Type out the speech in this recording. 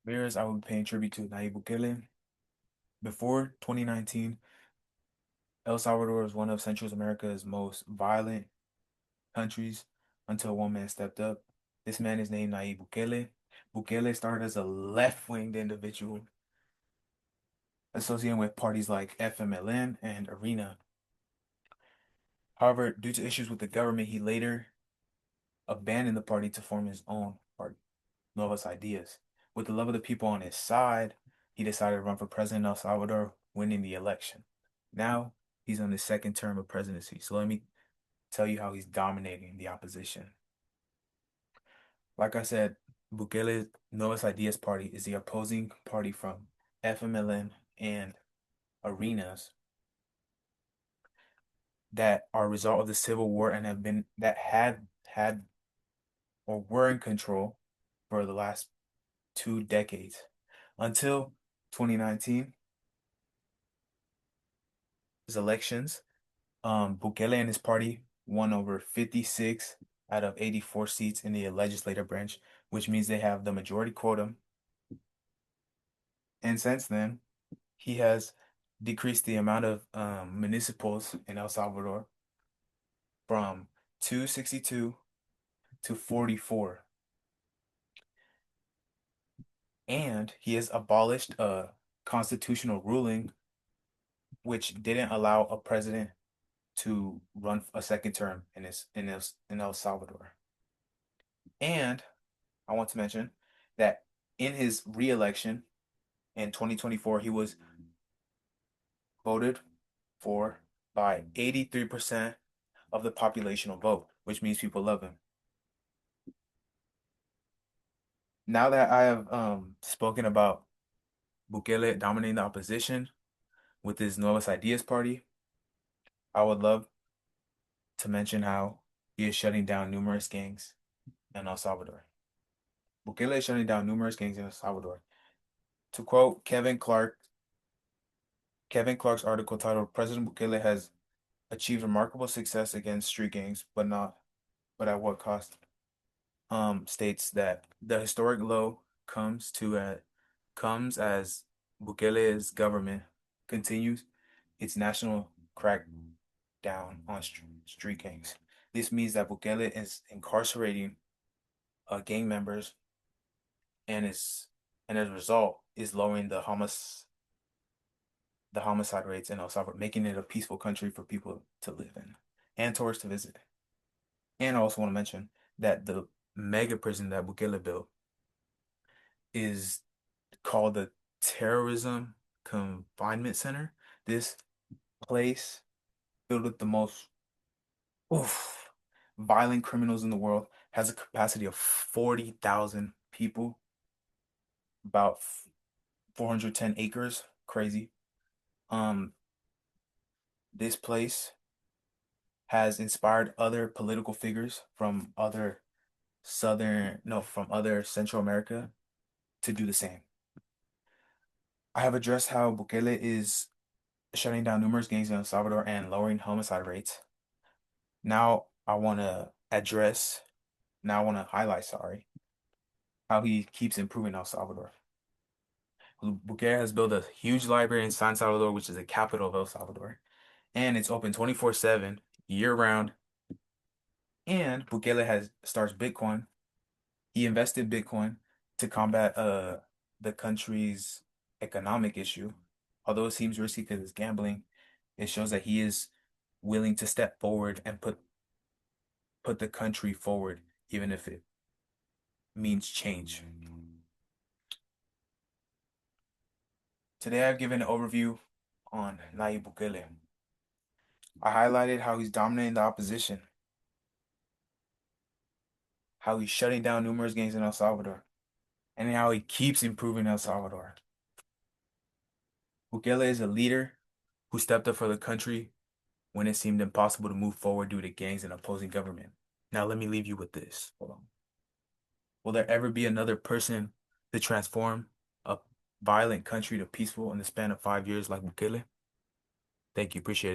Viewers, I will be paying tribute to Nayib Bukele. Before 2019, El Salvador was one of Central America's most violent countries until one man stepped up. This man is named Nayib Bukele. Bukele started as a left-winged individual associated with parties like FMLN and Arena. However, due to issues with the government, he later abandoned the party to form his own party, Nuevas Ideas. With the love of the people on his side, he decided to run for president of El Salvador, winning the election. Now he's on his second term of presidency. So let me tell you how he's dominating the opposition. Like I said, Bukele's Nuevas Ideas party is the opposing party from FMLN and Arenas that are a result of the Civil War and have been that had or were in control for the last 2 decades until 2019 his elections. Bukele and his party won over 56 out of 84 seats in the legislative branch, which means they have the majority quorum. And since then, he has decreased the amount of municipals in El Salvador from 262 to 44. And he has abolished a constitutional ruling which didn't allow a president to run a second term in El Salvador. And I want to mention that in his re-election in 2024, he was voted for by 83% of the populational vote, which means people love him. Now that I have spoken about Bukele dominating the opposition with his Nuevas Ideas party, I would love to mention how he is shutting down numerous gangs in El Salvador. Bukele is shutting down numerous gangs in El Salvador. To quote Kevin Clark's article titled "President Bukele has achieved remarkable success against street gangs, but at what cost?" States that the historic low comes as Bukele's government continues its national crackdown on street gangs. This means that Bukele is incarcerating gang members and as a result is lowering the homicide rates in El Salvador, making it a peaceful country for people to live in and tourists to visit. And I also want to mention that the mega prison that Bukele built is called the Terrorism Confinement Center. This place filled with the most oof, violent criminals in the world has a capacity of 40,000 people, about 410 acres. Crazy. Um, this place has inspired other political figures from other Central America to do the same. I have addressed how Bukele is shutting down numerous gangs in El Salvador and lowering homicide rates. Now I want to address, now I want to highlight, sorry, how he keeps improving El Salvador. Bukele has built a huge library in San Salvador, which is the capital of El Salvador, and it's open 24/7, year round. And Bukele has starts Bitcoin. He invested Bitcoin to combat the country's economic issue. Although it seems risky because it's gambling, it shows that he is willing to step forward and put the country forward, even if it means change. Today I've given an overview on Nayib Bukele. I highlighted how he's dominating the opposition, how he's shutting down numerous gangs in El Salvador, and how he keeps improving El Salvador. Bukele is a leader who stepped up for the country when it seemed impossible to move forward due to gangs and opposing government. Now let me leave you with this. Hold on. Will there ever be another person to transform a violent country to peaceful in the span of 5 years like Bukele? Thank you. Appreciate it.